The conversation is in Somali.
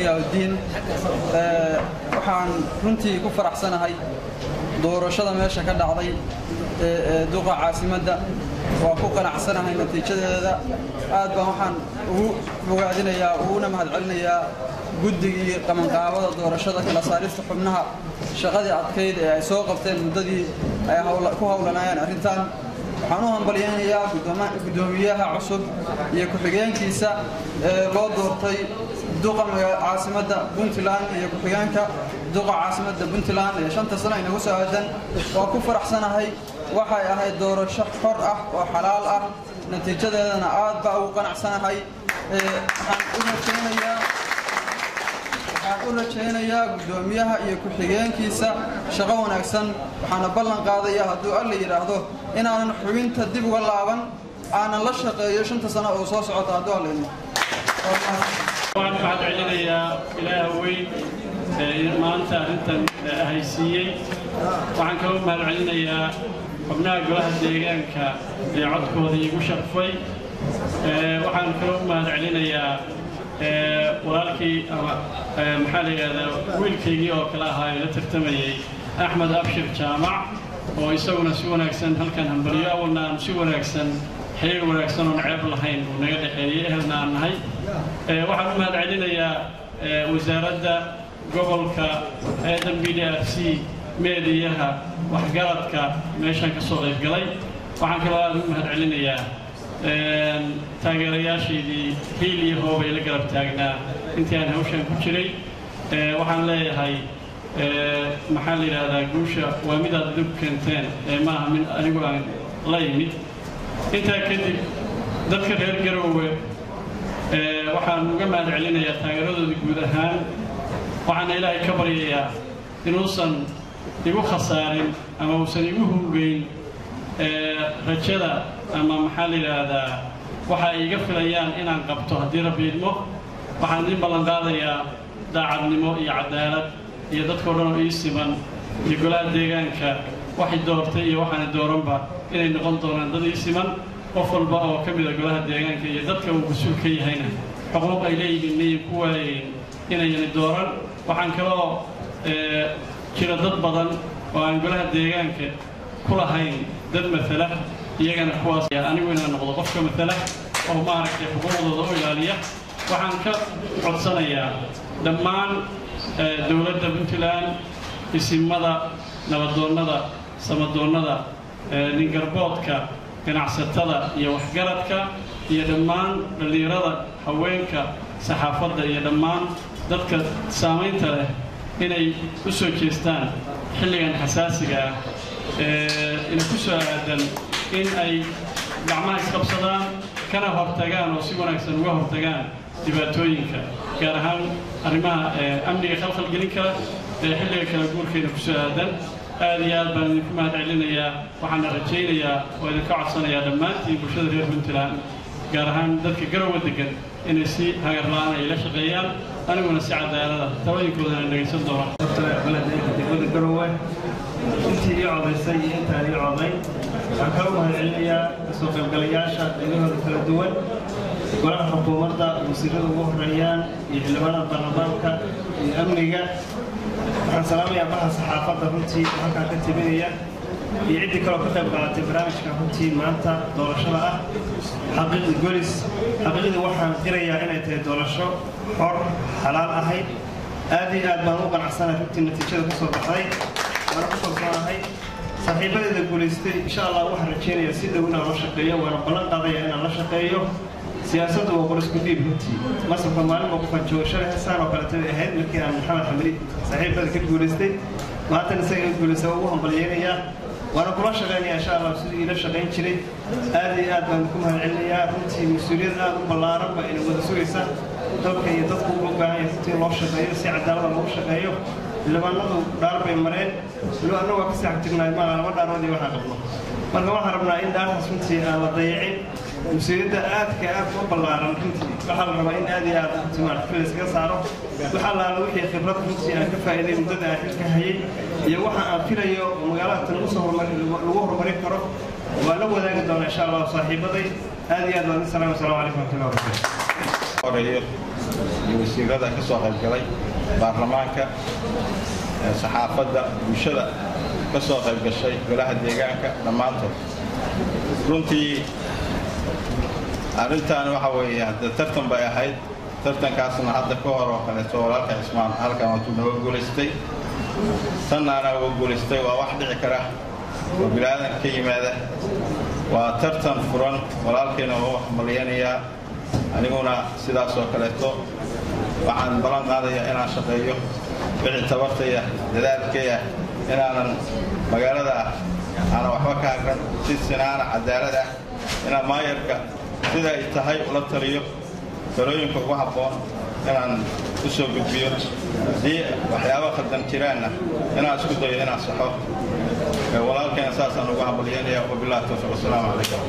الدين waxaan runtii ku faraxsanahay doorashada meesha ka dhacday duqa caasimadda waa ku qanacsanahay natiijadeeda aad baan waxaan ugu bogaadinayaa uguna mahadcelinayaa guddigii qabanqaabada doorashada kala saarista xubnaha shaqadii adkeyd ee ay soo qabteen muddadii ay ku hawlanayeen arrintan waxaan u hambalyeeyaa gudoomiyaha cusub iyo ku-xigeenkiisa loo doortay duqa caasimadda Puntland iyo ku-xigeenka duqa caasimadda Puntland ee 5 sano inagu soo aadan waa ku faraxsanahay waxay ahayd doorasho xor ah oo xalaal ah natiijadeedana aad baa ugu qanacsanahay waxaan u rajaynayaa gudoomiyaha iyo ku-xigeenkiisa shaqo wanaagsan waxaana ballan qaadayaa hadduu alla yiraahdo inaanan xubinta dib uga laaban aanan la shaqeeyo 5 sano oo soo socota hadduu alla yiraahdo waxaan celinayaa ilaaha weyn maanta arrintan haysiiyey waxaan kaloo mahadcelinayaa xubnaha golaha deegaanka ee codkooda igu sharfay waxaan kaloo mahadcelinayaa walaalkii ama maxaa la yidhahdaa wiilkaygii oo kale ahaa ee la tartamayey axmed abshir jaamac oo isaguna si wanaagsan halkan hambalyo awalna aan si wanaagsan xiriir wanaagsan oo ceeb lahayn uu naga dhexeeyay ehelna aan nahay waxaan u mahadcelinayaa wasaaradda gobolka DRC meediyaha waxgaradka meeshan ka soo qayb galay waxaan kaloo aad u mahadcelinayaa taageerayaashaydii hiil iyo hoob ay la garab taagnaa intii aan hawshan ku jiray waxaan leeyahay maxaa la yidhaahdaa guusha waa mid aad dib keenteen maaha mid anigu aan la yimid intaa kadib dadka reer Garowe waxaan uga mahadcelinayaa taageeradooda guud ahaan waxaan ilaahay ka baryayaa inuusan igu khasaarin ama uusan igu hungeyn rajada ama maxaa la yiraahdaa waxa ay iga filayaan inaan qabto haddii Rabbi idmo waxaan idin ballan qaadayaa daacadnimo iyo cadaalad iyo dadka dhan oo ii siman iyo golaha deegaanka waxay doortay iyo waxaan dooranba inay noqon doonaan dad ii siman qof walba oo ka mid ah golaha deegaanka iyo dadka uu mas'uul ka yahayna xuquuq ay leeyihiin kuwa inay dooran waxaan kaloo jira dad badan oo aan golaha deegaanka ku lahayn dad matala iyagana kuwaas anigu inaan noqdo qofka matala oo maaragtay xuquuqdooda u ilaaliya waxaan ka codsanayaa dhammaan dawladda Puntland isimada nabadoonnada samadoonnada ningarboodka ganacsatada iyo waxgaradka iyo dhammaan dhalinyarada haweenka saxaafadda iyo dhammaan dadka saameynta leh inay u soo jeestaan xilligan xasaasiga ah in ku soo aadan in ay gacmaha isqabsadaan kana hortagaan oo si wanaagsan uga hortagaan dhibaatooyinka gaar ahaan arrimaha amniga khalkhal gelin kara xilliga kala guurkeena ku soo aadan aad iyo aad baan idinku mahadcelinayaa waxaana rajaynayaa oo idinka codsanayaa dhammaantiin bulshada reer Puntland gaar ahaan dadka Garowe degan inay si hagar la'aan ay la shaqeeyaan aniguna si cadaalad ah talooyinkoodana dhageysan doonaan degmada Garowe intii iyo codaysay iyo intaan iyo coday waxaan kaloo mahadcelinayaa soo qaybgalayaasha dhinacyada kala duwan golaha xukuumadda wasiirada ugu horeeyaan iyo xildhibaanada baarlamaanka iyo amniga waxaan salaamayaa baha saxaafadda runtii halkaa ka timinaya iyo ciddii kaloo ka qayb qaadatay barnaamijka runtii maanta doorashada ah xaqiiqdii waxaan qirayaa inay tahay doorasho xor xalaal ahayd aad iyo aad baan u qanacsanahay runtii natiijada ka soo baxday waana ku kalsoonahay saaxiibadeeda guulaystay insha allah waxaan rajaynayaa si dhow inaan la shaqeeyo waana ballan qaadayaa inaan la shaqeeyo siyaasaddu waa qor isku dhiib runtii masafka maalin baa ku fanjoogashada heesaan oo kaleeta bay ahayd markii aan maxamed xamri saaxiibada ka guulaystay maantana isaga guulaystay ugu hambalyeynayaa waana kula shaqeynayaa insha allah sidii ila shaqeyn jiray aad iyo aad baan ku mahadcelinayaa runtii mas-uuliyad aad u ballaaran baa ina wada sugaysa dalka iyo dadku uga baahan yahay runtii loo shaqeeyo si cadaalada loogu shaqeeyo xildhibaanadu dhaar bay mareen waliba annagu waa ka saax jirnaay maaha lama dhaaroodii waxaan qabno marka waxaan rabnaa in dhaartaas runtii aan la dayacin مسؤولية آد كأب وبلارن كنتي بحال ربع إن آدي آد تمار فلس كساره بحال على وجه خبرات كنتي أنا كفاية مدة آخر كهية يوحى أفيرا يو مقالات النص الوهر مريك كرو ولو ذاك دون إن شاء الله صاحبتي آدي آد السلام عليكم ورحمة الله وبركاته. wasiirada ka soo qayb galay baarlamaanka saxaafadda bulshada ka soo qayb gashay golaha deegaanka dhammaantood runtii arrintan waxa weeye hadda tartan bay ahayd tartankaasna hadda ka hor oo kaleeto walaalka Cismaan halkan uu nooga guuleystay sannaana uu guuleystay waa wax dhici kara oo bilaadan ka yimaada waa tartan furan walaalkeena oo wax malyanaya aniguna sidaas oo kaleeto waxaan balan qaadayaa inaan shaqeeyo wixii tabartaya dadaalkaya inaanan magaalada ana waxba ka hagan si sinaana cadaalad ah inaan maayarka sida ay tahay ula taliyo talooyinka ugu habboon inaan u soo gudbiyo haddii waxyaabo khaldan jiraanna inaan isku dayo inaan saxo walaalkeena saasaan ugu hambalyeynaya wabilaahi tawfiiq. Assalaamu calaykum.